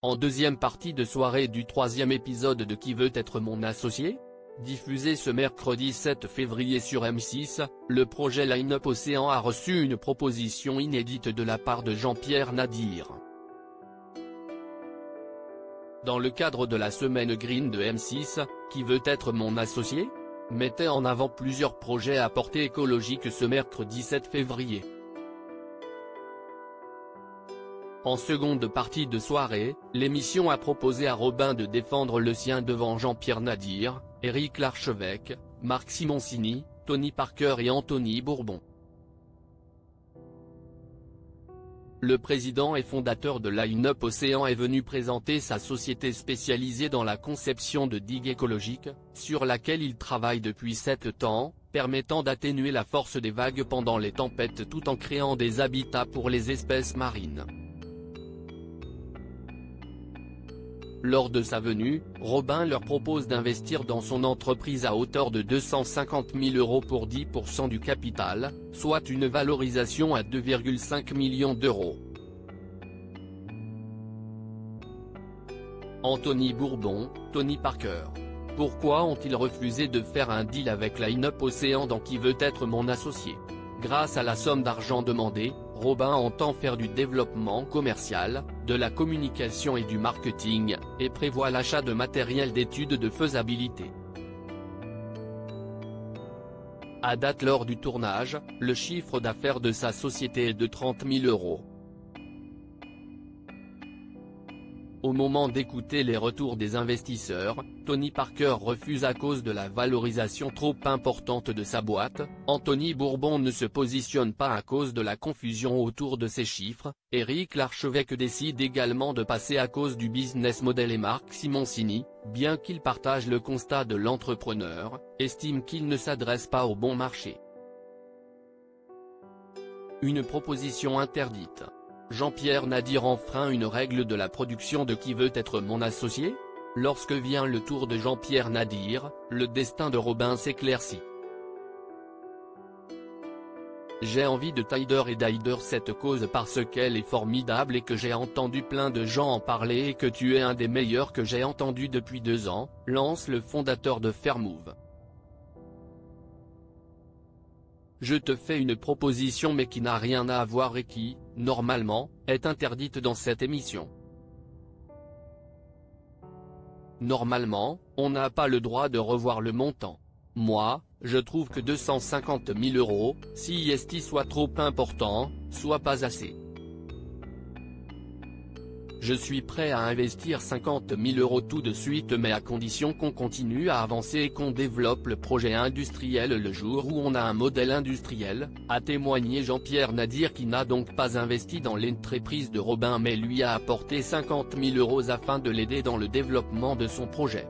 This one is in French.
En deuxième partie de soirée du troisième épisode de Qui veut être mon associé ? Diffusé ce mercredi 7 février sur M6, le projet Line-Up Océan a reçu une proposition inédite de la part de Jean-Pierre Nadir. Dans le cadre de la semaine Green de M6, Qui veut être mon associé ? Mettait en avant plusieurs projets à portée écologique ce mercredi 7 février. En seconde partie de soirée, l'émission a proposé à Robin de défendre le sien devant Jean-Pierre Nadir, Éric Larchevêque, Marc Simoncini, Tony Parker et Anthony Bourbon. Le président et fondateur de Line-Up Océan est venu présenter sa société spécialisée dans la conception de digues écologiques, sur laquelle il travaille depuis 7 ans, permettant d'atténuer la force des vagues pendant les tempêtes tout en créant des habitats pour les espèces marines. Lors de sa venue, Robin leur propose d'investir dans son entreprise à hauteur de 250 000 € pour 10% du capital, soit une valorisation à 2,5 millions d'euros. Anthony Bourbon, Tony Parker. Pourquoi ont-ils refusé de faire un deal avec Line-Up Océan dans Qui veut être mon associé ? Grâce à la somme d'argent demandée, Robin entend faire du développement commercial, de la communication et du marketing, et prévoit l'achat de matériel d'étude de faisabilité. À date lors du tournage, le chiffre d'affaires de sa société est de 30 000 €. Au moment d'écouter les retours des investisseurs, Tony Parker refuse à cause de la valorisation trop importante de sa boîte, Anthony Bourbon ne se positionne pas à cause de la confusion autour de ces chiffres, Éric Larchevêque décide également de passer à cause du business model et Marc Simoncini, bien qu'il partage le constat de l'entrepreneur, estime qu'il ne s'adresse pas au bon marché. Une proposition interdite. Jean-Pierre Nadir enfreint une règle de la production de Qui veut être mon associé ? Lorsque vient le tour de Jean-Pierre Nadir, le destin de Robin s'éclaircit. J'ai envie de Tider et d'Aider cette cause parce qu'elle est formidable et que j'ai entendu plein de gens en parler et que tu es un des meilleurs que j'ai entendu depuis 2 ans, lance le fondateur de Fairmove. Je te fais une proposition mais qui n'a rien à voir et qui, normalement, est interdite dans cette émission. Normalement, on n'a pas le droit de revoir le montant. Moi, je trouve que 250 000 €, si est soit trop important, soit pas assez. Je suis prêt à investir 50 000 € tout de suite mais à condition qu'on continue à avancer et qu'on développe le projet industriel le jour où on a un modèle industriel, a témoigné Jean-Pierre Nadir qui n'a donc pas investi dans l'entreprise de Robin mais lui a apporté 50 000 € afin de l'aider dans le développement de son projet.